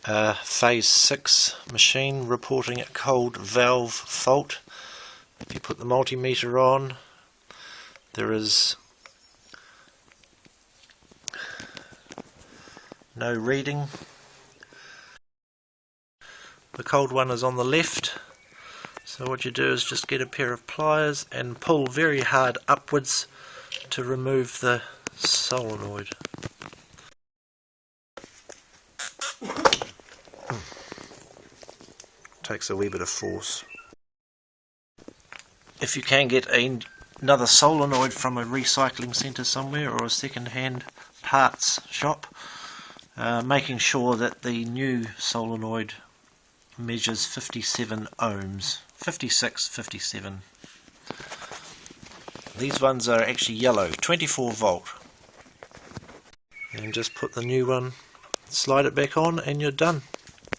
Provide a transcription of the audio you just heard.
phase 6 machine reporting a cold valve fault. If you put the multimeter on, there is no reading. The cold one is on the left, so what you do is just get a pair of pliers and pull very hard upwards to remove the solenoid. Takes a wee bit of force. If you can get another solenoid from a recycling centre somewhere or a second-hand parts shop, making sure that the new solenoid measures 57 ohms, 56, 57. These ones are actually yellow, 24 volt. And just put the new one, slide it back on, and you're done.